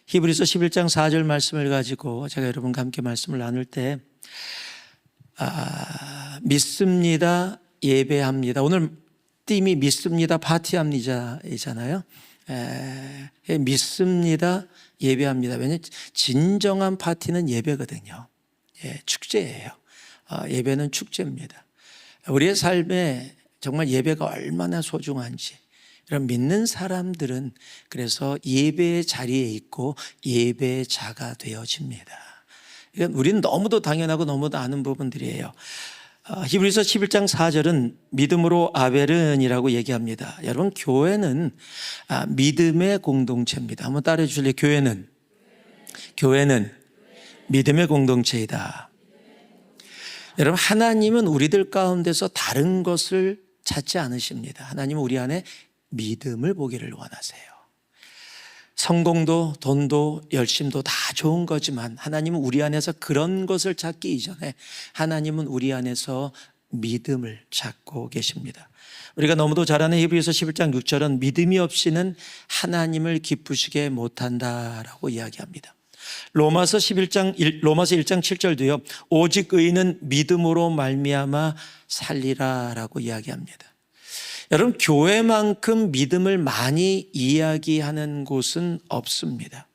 히브리서 11장 4절 말씀을 가지고 제가 여러분과 함께 말씀을 나눌 때 믿습니다, 예배합니다. 오늘 띠이 믿습니다, 파티합니다이잖아요. 믿습니다, 예배합니다. 왜냐하면 진정한 파티는 예배거든요. 축제예요. 예배는 축제입니다. 우리의 삶에 정말 예배가 얼마나 소중한지 이런 믿는 사람들은 그래서 예배의 자리에 있고 예배자가 되어집니다. 이건 우리는 너무도 당연하고 너무도 아는 부분들이에요. 히브리서 11장 4절은 믿음으로 아벨은이라고 얘기합니다. 여러분, 교회는 믿음의 공동체입니다. 한번 따라해 주실래요? 교회는 믿음의 공동체이다. 여러분, 하나님은 우리들 가운데서 다른 것을 찾지 않으십니다. 하나님은 우리 안에 믿음을 보기를 원하세요. 성공도 돈도 열심도 다 좋은 거지만 하나님은 우리 안에서 그런 것을 찾기 이전에 하나님은 우리 안에서 믿음을 찾고 계십니다. 우리가 너무도 잘 아는 히브리서 11장 6절은 믿음이 없이는 하나님을 기쁘시게 못한다라고 이야기합니다. 로마서 1장 7절도요. 오직 의인은 믿음으로 말미암아 살리라라고 이야기합니다. 여러분, 교회만큼 믿음을 많이 이야기하는 곳은 없습니다.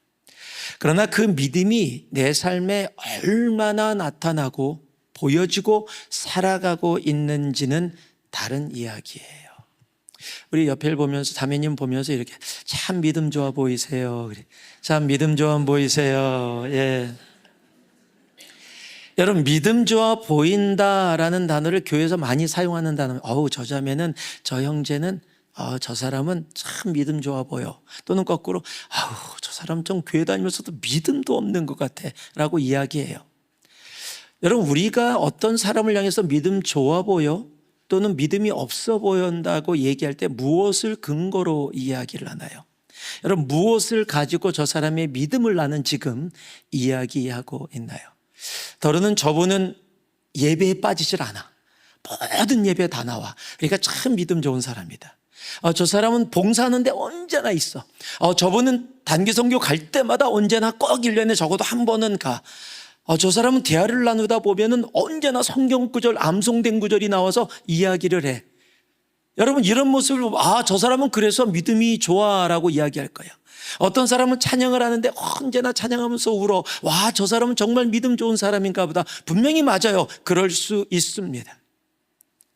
그러나 그 믿음이 내 삶에 얼마나 나타나고 보여지고 살아가고 있는지는 다른 이야기예요. 우리 옆에 보면서 자매님 보면서 이렇게 참 믿음 좋아 보이세요. 참 믿음 좋아 보이세요. 예. 여러분, 믿음 좋아 보인다라는 단어를 교회에서 많이 사용하는 단어. 저 자매는, 저 형제는, 저 사람은 참 믿음 좋아 보여. 또는 거꾸로, 저 사람 좀 교회 다니면서도 믿음도 없는 것 같아 라고 이야기해요. 여러분, 우리가 어떤 사람을 향해서 믿음 좋아 보여 또는 믿음이 없어 보인다고 얘기할 때 무엇을 근거로 이야기를 하나요? 여러분, 무엇을 가지고 저 사람의 믿음을 나는 지금 이야기하고 있나요? 더러는 저분은 예배에 빠지질 않아. 모든 예배에 다 나와. 그러니까 참 믿음 좋은 사람이다. 저 사람은 봉사하는데 언제나 있어. 저분은 단기 선교 갈 때마다 언제나 꼭 1년에 적어도 한 번은 가. 저 사람은 대화를 나누다 보면은 언제나 성경 구절, 암송된 구절이 나와서 이야기를 해. 여러분, 이런 모습을 보면 저 사람은 그래서 믿음이 좋아라고 이야기할 거예요. 어떤 사람은 찬양을 하는데 언제나 찬양하면서 울어. 저 사람은 정말 믿음 좋은 사람인가 보다. 분명히 맞아요. 그럴 수 있습니다.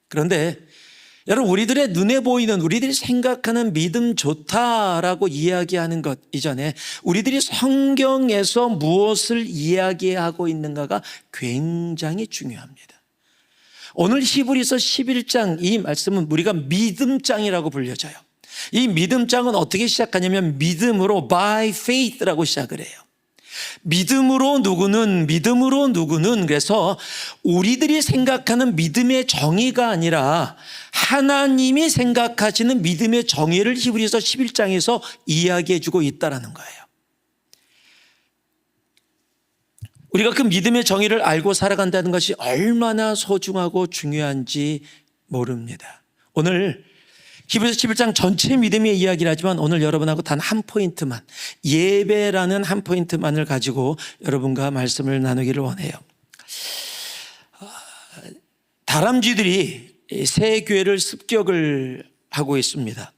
그런데 여러분, 우리들의 눈에 보이는, 우리들이 생각하는 믿음 좋다라고 이야기하는 것 이전에 우리들이 성경에서 무엇을 이야기하고 있는가가 굉장히 중요합니다. 오늘 히브리서 11장 이 말씀은 우리가 믿음장이라고 불려져요. 이 믿음장은 어떻게 시작하냐면 믿음으로 by faith라고 시작을 해요. 믿음으로 누구는 그래서 우리들이 생각하는 믿음의 정의가 아니라 하나님이 생각하시는 믿음의 정의를 히브리서 11장에서 이야기해 주고 있다는 거예요. 우리가 그 믿음의 정의를 알고 살아간다는 것이 얼마나 소중하고 중요한지 모릅니다. 오늘 히브리서 11장 전체 믿음의 이야기를 하지만 오늘 여러분하고 단 한 포인트만, 예배라는 한 포인트만을 가지고 여러분과 말씀을 나누기를 원해요. 다람쥐들이 새 교회를 습격을 하고 있습니다.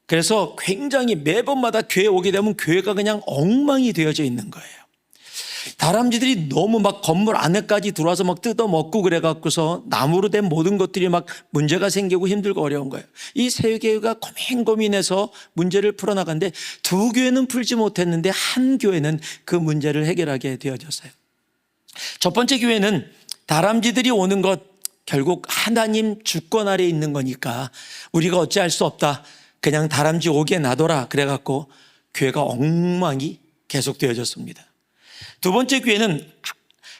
그래서 굉장히 매번마다 교회에 오게 되면 교회가 그냥 엉망이 되어져 있는 거예요. 다람쥐들이 너무 막 건물 안에까지 들어와서 막 뜯어먹고 그래갖고서 나무로 된 모든 것들이 막 문제가 생기고 힘들고 어려운 거예요. 이 세 교회가 고민해서 문제를 풀어나가는데 두 교회는 풀지 못했는데 한 교회는 그 문제를 해결하게 되어졌어요. 첫 번째 교회는 다람쥐들이 오는 것 결국 하나님 주권 아래에 있는 거니까 우리가 어찌할 수 없다. 그냥 다람쥐 오게 놔둬라. 그래갖고 교회가 엉망이 계속 되어졌습니다. 두 번째 교회는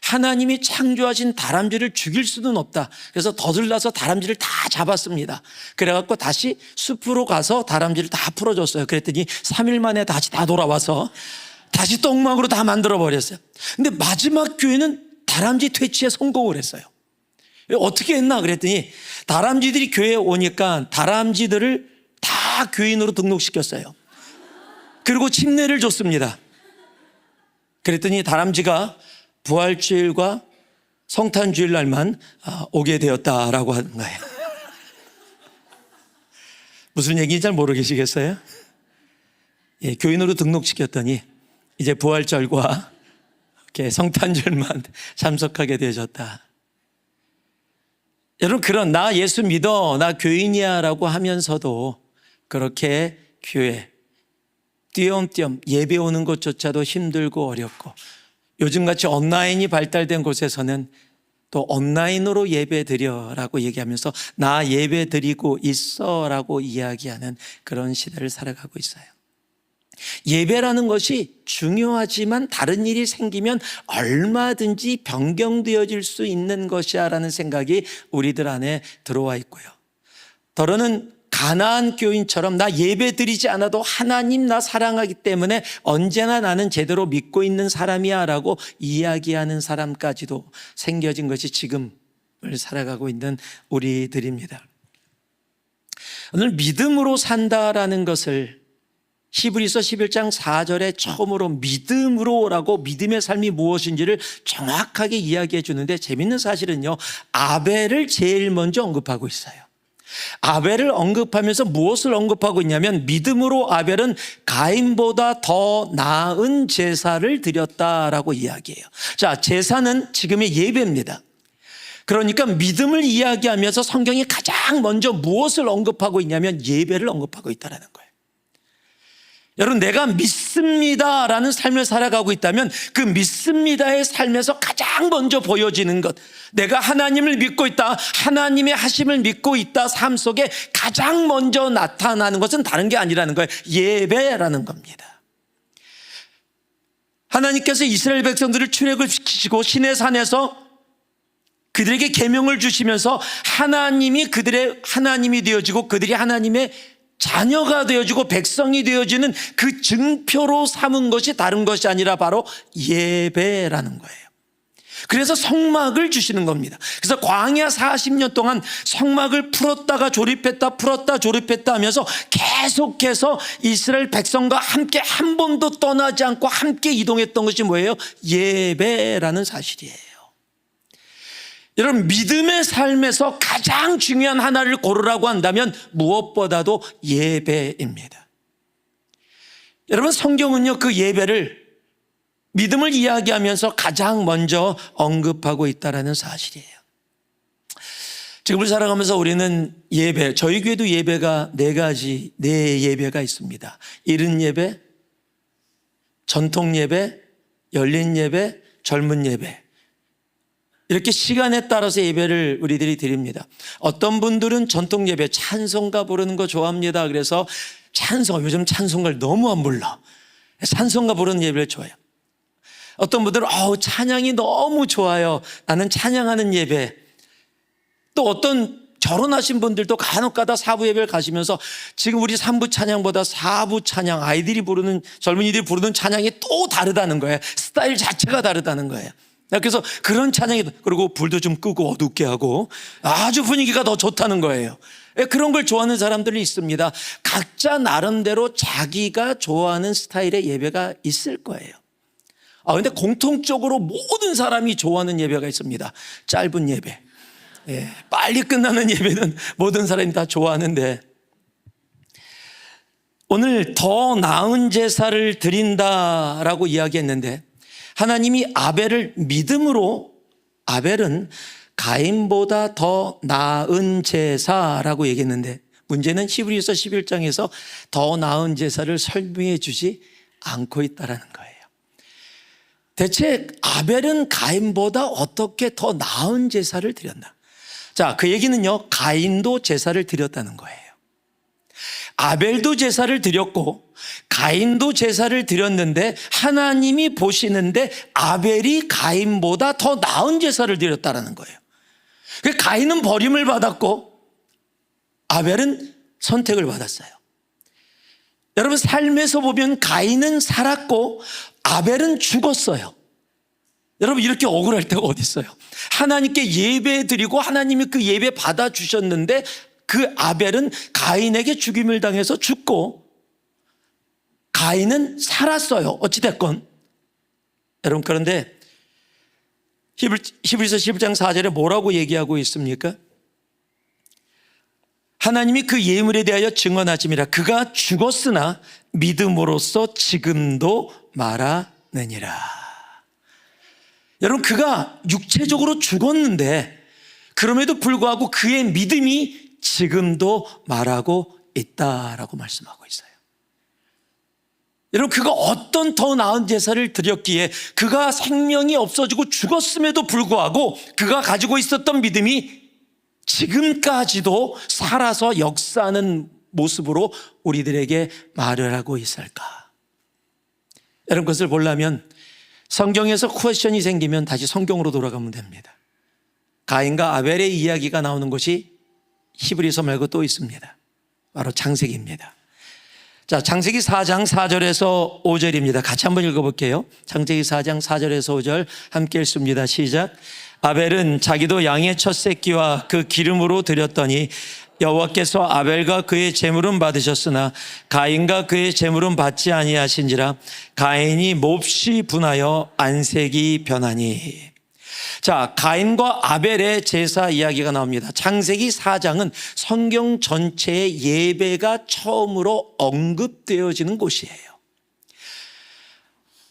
하나님이 창조하신 다람쥐를 죽일 수는 없다. 그래서 더들나서 다람쥐를 다 잡았습니다. 그래갖고 다시 숲으로 가서 다람쥐를 다 풀어줬어요. 그랬더니 3일 만에 다시 다 돌아와서 다시 똥망으로 다 만들어버렸어요. 근데 마지막 교회는 다람쥐 퇴치에 성공을 했어요. 어떻게 했나 그랬더니 다람쥐들이 교회에 오니까 다람쥐들을 다 교인으로 등록시켰어요. 그리고 침례를 줬습니다. 그랬더니 다람쥐가 부활주일과 성탄주일 날만 오게 되었다라고 하는 거예요. 무슨 얘기인지 잘 모르겠어요? 예, 교인으로 등록시켰더니 이제 부활절과 이렇게 성탄절만 참석하게 되어졌다. 여러분, 그런 나 예수 믿어, 나 교인이야 라고 하면서도 그렇게 교회 띄엄띄엄 예배 오는 것조차도 힘들고 어렵고, 요즘같이 온라인이 발달된 곳에서는 또 온라인으로 예배 드려라고 얘기하면서 나 예배 드리고 있어라고 이야기하는 그런 시대를 살아가고 있어요. 예배라는 것이 중요하지만 다른 일이 생기면 얼마든지 변경되어질 수 있는 것이야 라는 생각이 우리들 안에 들어와 있고요. 더러는 가나안 교인처럼 나 예배 드리지 않아도 하나님 나 사랑하기 때문에 언제나 나는 제대로 믿고 있는 사람이야 라고 이야기하는 사람까지도 생겨진 것이 지금을 살아가고 있는 우리들입니다. 오늘 믿음으로 산다라는 것을 히브리서 11장 4절에 처음으로 믿음으로라고, 믿음의 삶이 무엇인지를 정확하게 이야기해 주는데, 재밌는 사실은요, 아벨을 제일 먼저 언급하고 있어요. 아벨을 언급하면서 무엇을 언급하고 있냐면, 믿음으로 아벨은 가인보다 더 나은 제사를 드렸다라고 이야기해요. 자, 제사는 지금의 예배입니다. 그러니까 믿음을 이야기하면서 성경이 가장 먼저 무엇을 언급하고 있냐면 예배를 언급하고 있다는 거예요. 여러분, 내가 믿습니다라는 삶을 살아가고 있다면 그 믿습니다의 삶에서 가장 먼저 보여지는 것, 내가 하나님을 믿고 있다, 하나님의 하심을 믿고 있다, 삶 속에 가장 먼저 나타나는 것은 다른 게 아니라는 거예요. 예배라는 겁니다. 하나님께서 이스라엘 백성들을 출애굽을 시키시고 시내 산에서 그들에게 계명을 주시면서 하나님이 그들의 하나님이 되어지고 그들이 하나님의 자녀가 되어지고 백성이 되어지는 그 증표로 삼은 것이 다른 것이 아니라 바로 예배라는 거예요. 그래서 성막을 주시는 겁니다. 그래서 광야 40년 동안 성막을 풀었다가 조립했다, 풀었다 조립했다 하면서 계속해서 이스라엘 백성과 함께 한 번도 떠나지 않고 함께 이동했던 것이 뭐예요? 예배라는 사실이에요. 여러분, 믿음의 삶에서 가장 중요한 하나를 고르라고 한다면 무엇보다도 예배입니다. 여러분, 성경은요, 그 예배를 믿음을 이야기하면서 가장 먼저 언급하고 있다는 사실이에요. 지금을 살아가면서 우리는 예배, 저희 교회도 예배가 네 예배가 있습니다. 이른 예배, 전통 예배, 열린 예배, 젊은 예배. 이렇게 시간에 따라서 예배를 우리들이 드립니다. 어떤 분들은 전통 예배, 찬송가 부르는 거 좋아합니다. 그래서 요즘 찬송가를 너무 안 불러. 찬송가 부르는 예배를 좋아해요. 어떤 분들은 찬양이 너무 좋아요. 나는 찬양하는 예배. 또 어떤 결혼하신 분들도 간혹가다 사부 예배를 가시면서 지금 우리 3부 찬양보다 4부 찬양, 아이들이 부르는, 젊은이들이 부르는 찬양이 또 다르다는 거예요. 스타일 자체가 다르다는 거예요. 그래서 그런 찬양이, 그리고 불도 좀 끄고 어둡게 하고 아주 분위기가 더 좋다는 거예요. 그런 걸 좋아하는 사람들이 있습니다. 각자 나름대로 자기가 좋아하는 스타일의 예배가 있을 거예요. 근데 공통적으로 모든 사람이 좋아하는 예배가 있습니다. 짧은 예배. 빨리 끝나는 예배는 모든 사람이 다 좋아하는데, 오늘 더 나은 제사를 드린다라고 이야기했는데, 하나님이 아벨을 믿음으로, 아벨은 가인보다 더 나은 제사라고 얘기했는데, 문제는 히브리서 11장에서 더 나은 제사를 설명해 주지 않고 있다는 거예요. 대체 아벨은 가인보다 어떻게 더 나은 제사를 드렸나? 자, 그 얘기는요, 가인도 제사를 드렸다는 거예요. 아벨도 제사를 드렸고 가인도 제사를 드렸는데 하나님이 보시는데 아벨이 가인보다 더 나은 제사를 드렸다는 거예요. 가인은 버림을 받았고 아벨은 선택을 받았어요. 여러분, 삶에서 보면 가인은 살았고 아벨은 죽었어요. 여러분, 이렇게 억울할 때가 어디 있어요? 하나님께 예배 드리고 하나님이 그 예배 받아주셨는데 그 아벨은 가인에게 죽임을 당해서 죽고 가인은 살았어요. 어찌됐건. 여러분, 그런데 히브리서 11장 4절에 뭐라고 얘기하고 있습니까? 하나님이 그 예물에 대하여 증언하심이라. 그가 죽었으나 믿음으로써 지금도 말하느니라. 여러분, 그가 육체적으로 죽었는데 그럼에도 불구하고 그의 믿음이 지금도 말하고 있다라고 말씀하고 있어요. 여러분, 그가 어떤 더 나은 제사를 드렸기에, 그가 생명이 없어지고 죽었음에도 불구하고 그가 가지고 있었던 믿음이 지금까지도 살아서 역사하는 모습으로 우리들에게 말을 하고 있을까? 여러분, 그것을 보려면 성경에서 퀘스천이 생기면 다시 성경으로 돌아가면 됩니다. 가인과 아벨의 이야기가 나오는 곳이 히브리서 말고 또 있습니다. 바로 창세기입니다. 자, 창세기 4장 4절에서 5절입니다. 같이 한번 읽어볼게요. 창세기 4장 4절에서 5절 함께 읽습니다. 시작. 아벨은 자기도 양의 첫 새끼와 그 기름으로 드렸더니 여호와께서 아벨과 그의 제물은 받으셨으나 가인과 그의 제물은 받지 아니하신지라. 가인이 몹시 분하여 안색이 변하니. 자, 가인과 아벨의 제사 이야기가 나옵니다. 창세기 4장은 성경 전체의 예배가 처음으로 언급되어지는 곳이에요.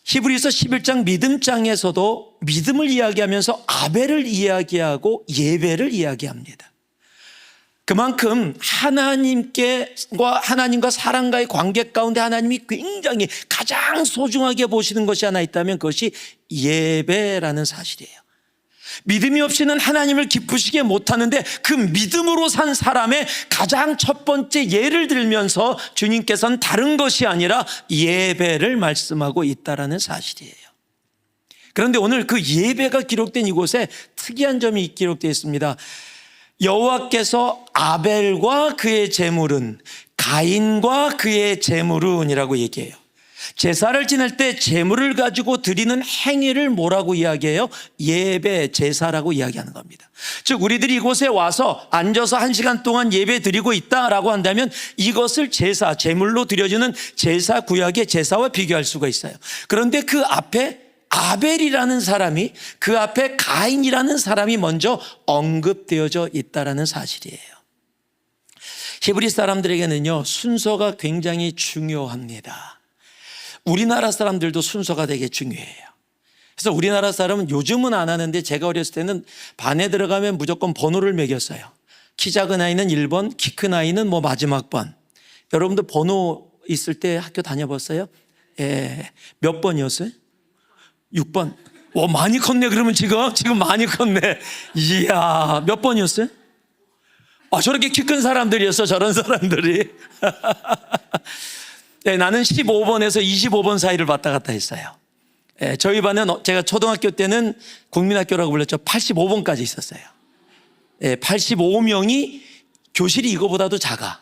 히브리서 11장 믿음장에서도 믿음을 이야기하면서 아벨을 이야기하고 예배를 이야기합니다. 그만큼 하나님과 사람과의 관계 가운데 하나님이 굉장히 가장 소중하게 보시는 것이 하나 있다면 그것이 예배라는 사실이에요. 믿음이 없이는 하나님을 기쁘시게 못하는데 그 믿음으로 산 사람의 가장 첫 번째 예를 들면서 주님께서는 다른 것이 아니라 예배를 말씀하고 있다는 사실이에요. 그런데 오늘 그 예배가 기록된 이곳에 특이한 점이 기록되어 있습니다. 여호와께서 아벨과 그의 제물은, 가인과 그의 제물은이라고 얘기해요. 제사를 지낼 때 제물을 가지고 드리는 행위를 뭐라고 이야기해요? 예배, 제사라고 이야기하는 겁니다. 즉 우리들이 이곳에 와서 앉아서 1시간 동안 예배 드리고 있다라고 한다면 이것을 제사, 제물로 드려지는 제사 구약의 제사와 비교할 수가 있어요. 그런데 그 앞에 아벨이라는 사람이, 그 앞에 가인이라는 사람이 먼저 언급되어져 있다는 사실이에요. 히브리 사람들에게는요, 순서가 굉장히 중요합니다. 우리나라 사람들도 순서가 되게 중요해요. 그래서 우리나라 사람은 요즘은 안 하는데 제가 어렸을 때는 반에 들어가면 무조건 번호를 매겼어요. 키 작은 아이는 1번, 키 큰 아이는 뭐 마지막 번. 여러분들 번호 있을 때 학교 다녀봤어요? 예. 몇 번이었어요? 6번. 와, 많이 컸네. 그러면 지금 많이 컸네. 이야, 몇 번이었어요? 아, 저렇게 키 큰 사람들이었어, 저런 사람들이. 네, 나는 15번에서 25번 사이를 왔다 갔다 했어요. 네, 저희 반은 제가 초등학교 때는 국민학교라고 불렀죠. 85번까지 있었어요. 네, 85명이 교실이 이거보다도 작아.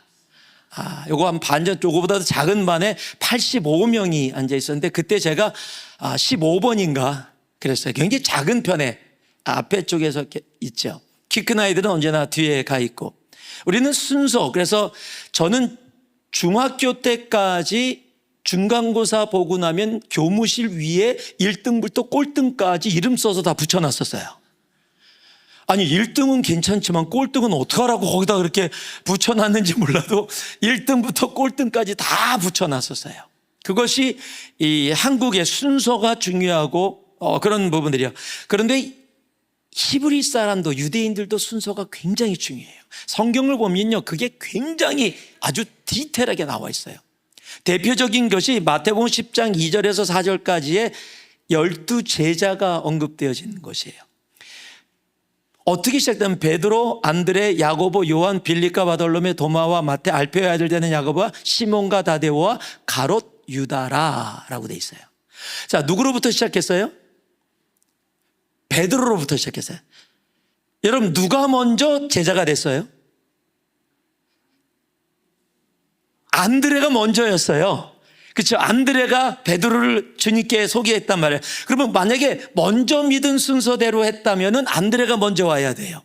요거 한 반전, 요거보다도 작은 반에 85명이 앉아 있었는데 그때 제가 15번인가 그랬어요. 굉장히 작은 편에 앞에 쪽에서 있죠. 키 큰 아이들은 언제나 뒤에 가 있고. 우리는 순서, 그래서 저는 중학교 때까지 중간고사 보고 나면 교무실 위에 1등부터 꼴등까지 이름 써서 다 붙여놨었어요. 아니 1등은 괜찮지만 꼴등은 어떡하라고 거기다 그렇게 붙여놨는지 몰라도 1등부터 꼴등까지 다 붙여놨었어요. 그것이 이 한국의 순서가 중요하고 그런 부분들이에요. 그런데 히브리 사람도 유대인들도 순서가 굉장히 중요해요. 성경을 보면요, 그게 굉장히 아주 디테일하게 나와 있어요. 대표적인 것이 마태복음 10장 2절에서 4절까지의 12제자가 언급되어지는 것이에요. 어떻게 시작되면 베드로, 안드레, 야고보, 요한, 빌립과 바돌로메, 도마와 마태, 알페오의 아들 되는 야고보와 시몬과 다데오와 가롯, 유다라라고 돼 있어요. 자, 누구로부터 시작했어요? 베드로로부터 시작했어요. 여러분, 누가 먼저 제자가 됐어요? 안드레가 먼저였어요. 그렇죠? 안드레가 베드로를 주님께 소개했단 말이에요. 그러면 만약에 먼저 믿은 순서대로 했다면 안드레가 먼저 와야 돼요.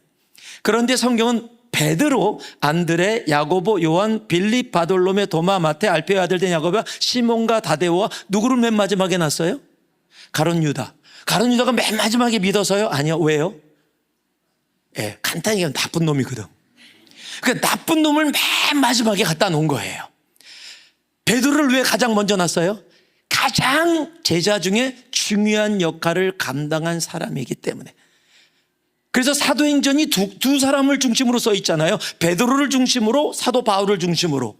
그런데 성경은 베드로, 안드레, 야고보, 요한, 빌립, 바돌로메, 도마, 마태, 알페오의 아들 된 야고보와 시몬과 다데오와 누구를 맨 마지막에 놨어요? 가룟 유다. 가룟 유다가 맨 마지막에 믿어서요? 아니요. 왜요? 예, 간단히 얘기하면 나쁜 놈이거든. 그 나쁜 놈을 맨 마지막에 갖다 놓은 거예요. 베드로를 왜 가장 먼저 놨어요? 가장 제자 중에 중요한 역할을 감당한 사람이기 때문에. 그래서 사도행전이 두 사람을 중심으로 써 있잖아요. 베드로를 중심으로, 사도 바울을 중심으로.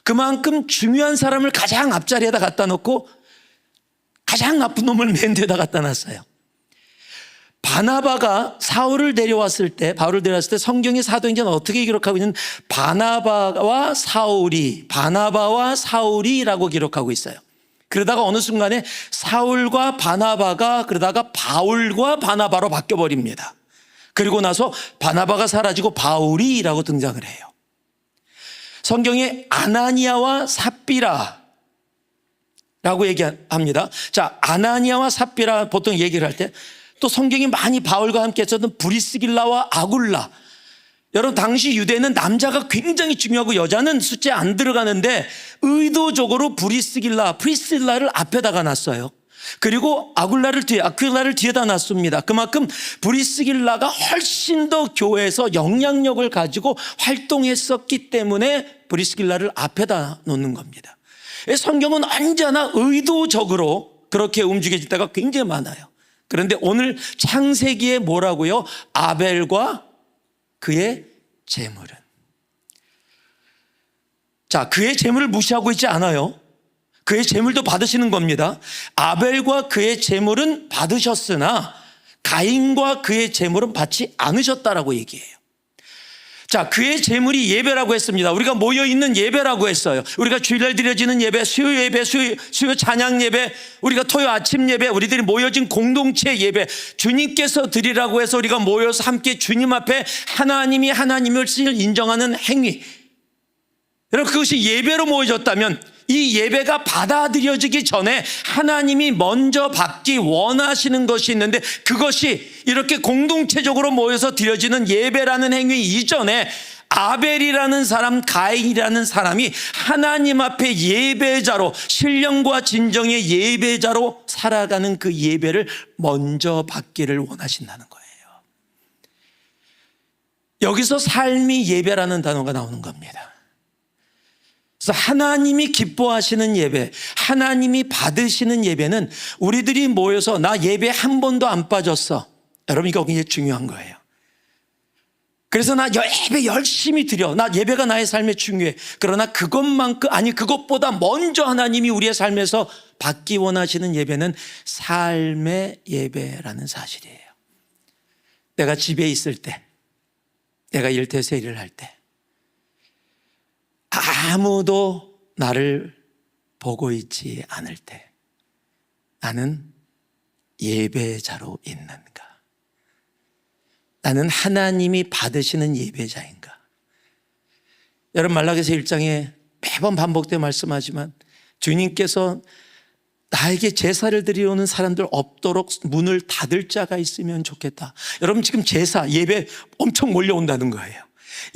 그만큼 중요한 사람을 가장 앞자리에다 갖다 놓고 가장 나쁜 놈을 맨 뒤에다 갖다 놨어요. 바나바가 바울을 데려왔을 때 성경의 사도행전은 어떻게 기록하고 있는 바나바와 사울이라고 기록하고 있어요. 그러다가 어느 순간에 사울과 바나바가 그러다가 바울과 바나바로 바뀌어버립니다. 그리고 나서 바나바가 사라지고 바울이라고 등장을 해요. 성경에 아나니아와 삽비라라고 얘기합니다. 자, 아나니아와 삽비라 보통 얘기를 할 때 또 성경이 많이 바울과 함께 했었던 브리스길라와 아굴라. 여러분, 당시 유대는 남자가 굉장히 중요하고 여자는 숫자에 안 들어가는데 의도적으로 프리스길라를 앞에다가 놨어요. 그리고 아굴라를 뒤에다 놨습니다. 그만큼 브리스길라가 훨씬 더 교회에서 영향력을 가지고 활동했었기 때문에 브리스길라를 앞에다 놓는 겁니다. 성경은 언제나 의도적으로 그렇게 움직여질 때가 굉장히 많아요. 그런데 오늘 창세기에 뭐라고요? 아벨과 그의 제물은. 자, 그의 제물을 무시하고 있지 않아요. 그의 제물도 받으시는 겁니다. 아벨과 그의 제물은 받으셨으나 가인과 그의 제물은 받지 않으셨다라고 얘기해요. 자, 그의 제물이 예배라고 했습니다. 우리가 모여있는 예배라고 했어요. 우리가 주일날 드려지는 예배, 수요 예배, 수요 찬양 예배, 우리가 토요 아침 예배, 우리들이 모여진 공동체 예배, 주님께서 드리라고 해서 우리가 모여서 함께 주님 앞에 하나님이 하나님을 인정하는 행위. 여러분, 그것이 예배로 모여졌다면 이 예배가 받아들여지기 전에 하나님이 먼저 받기 원하시는 것이 있는데 그것이 이렇게 공동체적으로 모여서 드려지는 예배라는 행위 이전에 아벨이라는 사람, 가인이라는 사람이 하나님 앞에 예배자로, 신령과 진정의 예배자로 살아가는 그 예배를 먼저 받기를 원하신다는 거예요. 여기서 삶이 예배라는 단어가 나오는 겁니다. 그래서 하나님이 기뻐하시는 예배, 하나님이 받으시는 예배는 우리들이 모여서 나 예배 한 번도 안 빠졌어. 여러분, 이거 굉장히 중요한 거예요. 그래서 나 예배 열심히 드려. 나 예배가 나의 삶에 중요해. 그러나 그것보다 먼저 하나님이 우리의 삶에서 받기 원하시는 예배는 삶의 예배라는 사실이에요. 내가 집에 있을 때, 내가 일터에서 일을 할 때, 아무도 나를 보고 있지 않을 때 나는 예배자로 있는가? 나는 하나님이 받으시는 예배자인가? 여러분, 말라기서 1장에 매번 반복되어 말씀하지만 주님께서 나에게 제사를 드리러 오는 사람들 없도록 문을 닫을 자가 있으면 좋겠다. 여러분, 지금 제사, 예배 엄청 몰려온다는 거예요.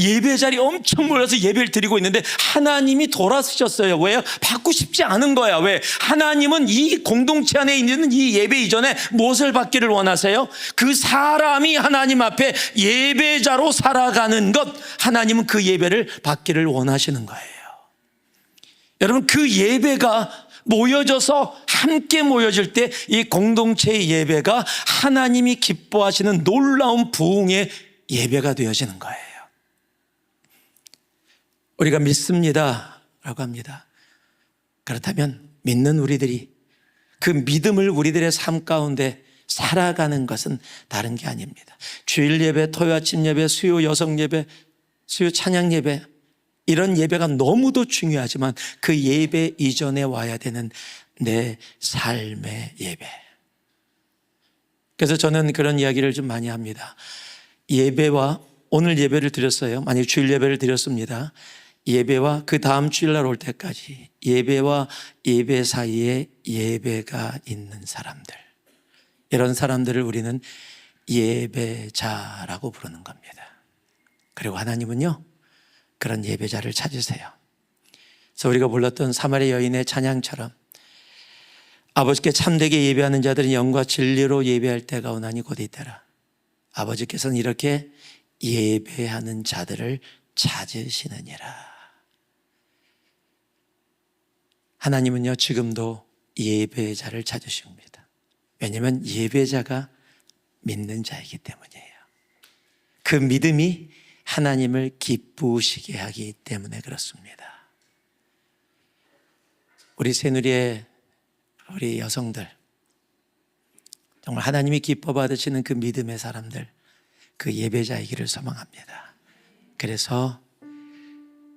예배 자리 엄청 몰려서 예배를 드리고 있는데 하나님이 돌아서셨어요. 왜요? 받고 싶지 않은 거야. 왜? 하나님은 이 공동체 안에 있는 이 예배 이전에 무엇을 받기를 원하세요? 그 사람이 하나님 앞에 예배자로 살아가는 것, 하나님은 그 예배를 받기를 원하시는 거예요. 여러분, 그 예배가 모여져서 함께 모여질 때 이 공동체의 예배가 하나님이 기뻐하시는 놀라운 부흥의 예배가 되어지는 거예요. 우리가 믿습니다 라고 합니다. 그렇다면 믿는 우리들이 그 믿음을 우리들의 삶 가운데 살아가는 것은 다른 게 아닙니다. 주일 예배, 토요 아침 예배, 수요 여성 예배, 수요 찬양 예배, 이런 예배가 너무도 중요하지만 그 예배 이전에 와야 되는 내 삶의 예배. 그래서 저는 그런 이야기를 좀 많이 합니다. 예배와, 오늘 예배를 드렸어요. 만약 주일 예배를 드렸습니다. 예배와 그 다음 주일날 올 때까지 예배와 예배 사이에 예배가 있는 사람들, 이런 사람들을 우리는 예배자라고 부르는 겁니다. 그리고 하나님은요, 그런 예배자를 찾으세요. 그래서 우리가 불렀던 사마리아 여인의 찬양처럼 아버지께 참되게 예배하는 자들은 영과 진리로 예배할 때가 오나니 곧 이때라. 아버지께서는 이렇게 예배하는 자들을 찾으시느니라. 하나님은요, 지금도 예배자를 찾으십니다. 왜냐하면 예배자가 믿는 자이기 때문이에요. 그 믿음이 하나님을 기쁘시게 하기 때문에 그렇습니다. 우리 새누리의 우리 여성들, 정말 하나님이 기뻐 받으시는 그 믿음의 사람들, 그 예배자이기를 소망합니다. 그래서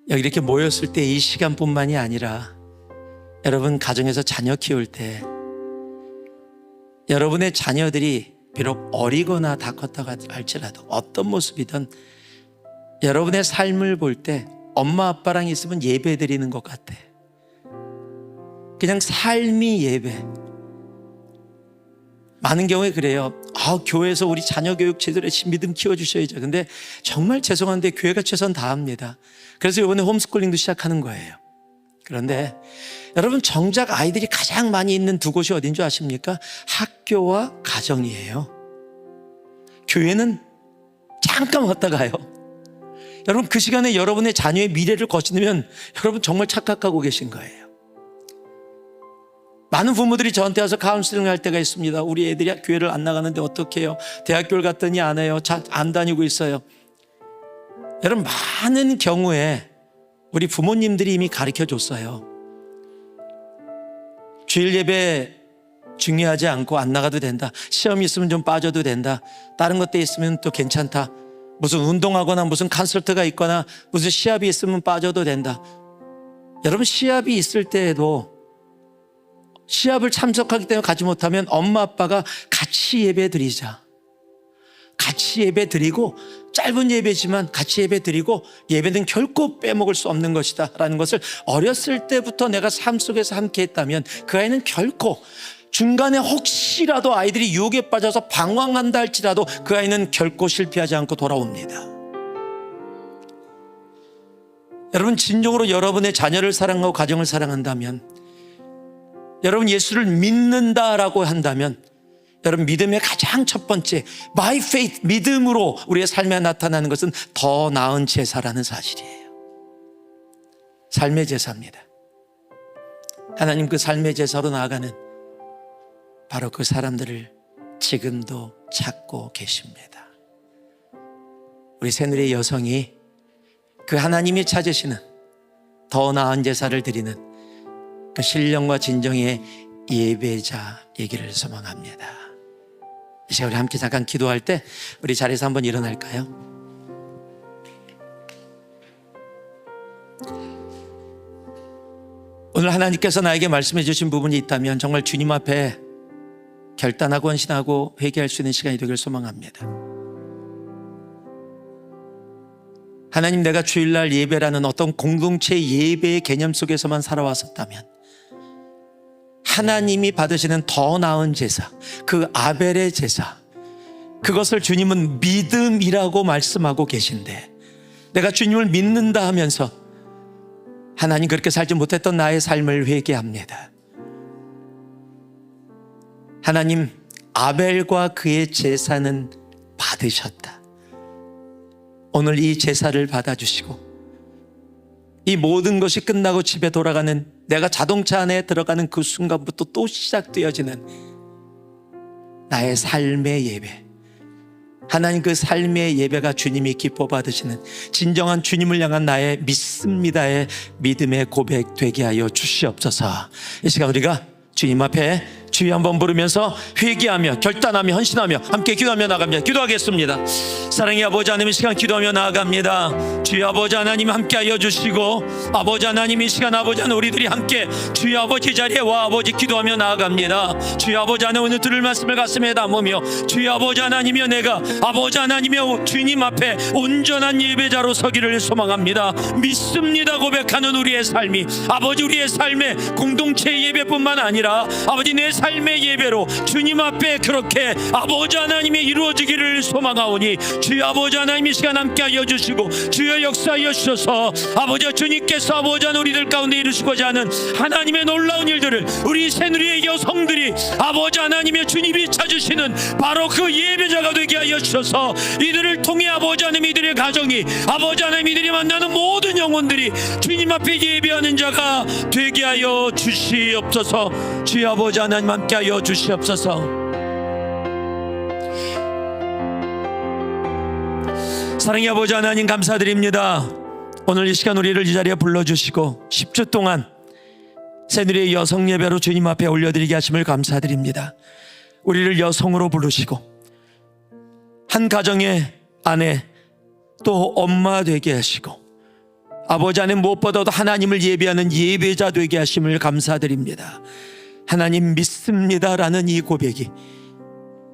여기 이렇게 모였을 때 이 시간뿐만이 아니라 여러분 가정에서 자녀 키울 때 여러분의 자녀들이 비록 어리거나 다 컸다고 할지라도 어떤 모습이든 여러분의 삶을 볼 때 엄마 아빠랑 있으면 예배 드리는 것 같아. 그냥 삶이 예배. 많은 경우에 그래요. 교회에서 우리 자녀 교육 제대로 믿음 키워주셔야죠. 근데 정말 죄송한데 교회가 최선 다합니다. 그래서 이번에 홈스쿨링도 시작하는 거예요. 그런데 여러분 정작 아이들이 가장 많이 있는 두 곳이 어딘 줄 아십니까? 학교와 가정이에요. 교회는 잠깐 왔다 가요. 여러분 그 시간에 여러분의 자녀의 미래를 거시면 여러분 정말 착각하고 계신 거예요. 많은 부모들이 저한테 와서 카운슬링 할 때가 있습니다. 우리 애들이 교회를 안 나가는데 어떻게 해요? 대학교를 갔더니 안 해요. 안 다니고 있어요. 여러분 많은 경우에 우리 부모님들이 이미 가르쳐 줬어요. 주일 예배 중요하지 않고 안 나가도 된다. 시험이 있으면 좀 빠져도 된다. 다른 것도 있으면 또 괜찮다. 무슨 운동하거나 무슨 콘서트가 있거나 무슨 시합이 있으면 빠져도 된다. 여러분 시합이 있을 때에도 시합을 참석하기 때문에 가지 못하면 엄마 아빠가 같이 예배 드리자. 같이 예배 드리고 짧은 예배지만 같이 예배 드리고 예배는 결코 빼먹을 수 없는 것이다 라는 것을 어렸을 때부터 내가 삶 속에서 함께 했다면 그 아이는 결코 중간에 혹시라도 아이들이 유혹에 빠져서 방황한다 할지라도 그 아이는 결코 실패하지 않고 돌아옵니다. 여러분 진정으로 여러분의 자녀를 사랑하고 가정을 사랑한다면, 여러분 예수를 믿는다라고 한다면, 여러분 믿음의 가장 첫 번째 by faith, 믿음으로 우리의 삶에 나타나는 것은 더 나은 제사라는 사실이에요. 삶의 제사입니다. 하나님 그 삶의 제사로 나아가는 바로 그 사람들을 지금도 찾고 계십니다. 우리 새누리 여성이 그 하나님이 찾으시는 더 나은 제사를 드리는 그 신령과 진정의 예배자이기를 소망합니다. 이 시간 우리 함께 잠깐 기도할 때 우리 자리에서 한번 일어날까요? 오늘 하나님께서 나에게 말씀해 주신 부분이 있다면 정말 주님 앞에 결단하고 헌신하고 회개할 수 있는 시간이 되길 소망합니다. 하나님, 내가 주일날 예배라는 어떤 공동체 예배의 개념 속에서만 살아왔었다면 하나님이 받으시는 더 나은 제사, 그 아벨의 제사, 그것을 주님은 믿음이라고 말씀하고 계신데, 내가 주님을 믿는다 하면서 하나님 그렇게 살지 못했던 나의 삶을 회개합니다. 하나님, 아벨과 그의 제사는 받으셨다. 오늘 이 제사를 받아주시고 이 모든 것이 끝나고 집에 돌아가는, 내가 자동차 안에 들어가는 그 순간부터 또 시작되어지는 나의 삶의 예배, 하나님 그 삶의 예배가 주님이 기뻐 받으시는 진정한 주님을 향한 나의 믿습니다의 믿음의 고백 되게 하여 주시옵소서. 이 시간 우리가 주님 앞에 주여 한번 부르면서 회개하며 결단하며 헌신하며 함께 기도하며 나갑니다. 기도하겠습니다. 사랑의 아버지 하나님, 이 시간 기도하며 나아갑니다. 주여 아버지 하나님 함께하여 주시고, 아버지 하나님 이 시간 아버지 하나님 우리들이 함께 주여 아버지 자리에 와 아버지 기도하며 나아갑니다. 주여 아버지 하나님 오늘 들을 말씀을 가슴에 담으며 주여 아버지 하나님이여, 내가 아버지 하나님이여 주님 앞에 온전한 예배자로 서기를 소망합니다. 믿습니다 고백하는 우리의 삶이 아버지 우리의 삶의 공동체 예배뿐만 아니라 아버지 내 삶의 예배로 주님 앞에 그렇게 아버지 하나님이 이루어지기를 소망하오니 주여 아버지 하나님 이 시간 함께하여 주시고 주여 역사하여 주셔서 아버지 주님께서 아버지 하나님 우리들 가운데 이루시고자 하는 하나님의 놀라운 일들을 우리 새누리의 여성들이 아버지 하나님의 주님이 찾으시는 바로 그 예배자가 되게 하여 주셔서 이들을 통해 아버지 하나님 이들의 가정이 아버지 하나님 이들이 만나는 모든 영혼들이 주님 앞에 예배하는 자가 되게 하여 주시옵소서. 주여 아버지 하나님 함께 하여 주시옵소서. 사랑의 아버지 하나님 감사드립니다. 오늘 이 시간 우리를 이 자리에 불러주시고 10주 동안 새누리의 여성 예배로 주님 앞에 올려드리게 하심을 감사드립니다. 우리를 여성으로 부르시고 한 가정의 아내 또 엄마 되게 하시고 아버지 하나님 무엇보다도 하나님을 예배하는 예배자 되게 하심을 감사드립니다. 하나님 믿습니다라는 이 고백이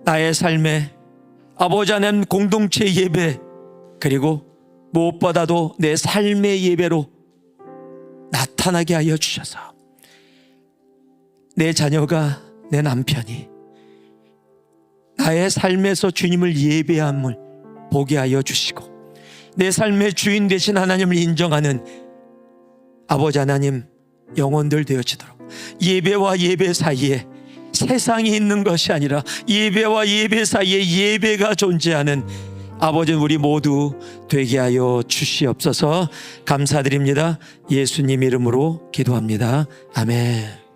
나의 삶에 아버지 하나님 공동체 예배 그리고 무엇보다도 내 삶의 예배로 나타나게 하여 주셔서 내 자녀가 내 남편이 나의 삶에서 주님을 예배함을 보게 하여 주시고 내 삶의 주인 되신 하나님을 인정하는 아버지 하나님 영혼들 되어지도록 예배와 예배 사이에 세상이 있는 것이 아니라 예배와 예배 사이에 예배가 존재하는 아버지 우리 모두 되게 하여 주시옵소서. 감사드립니다. 예수님 이름으로 기도합니다. 아멘.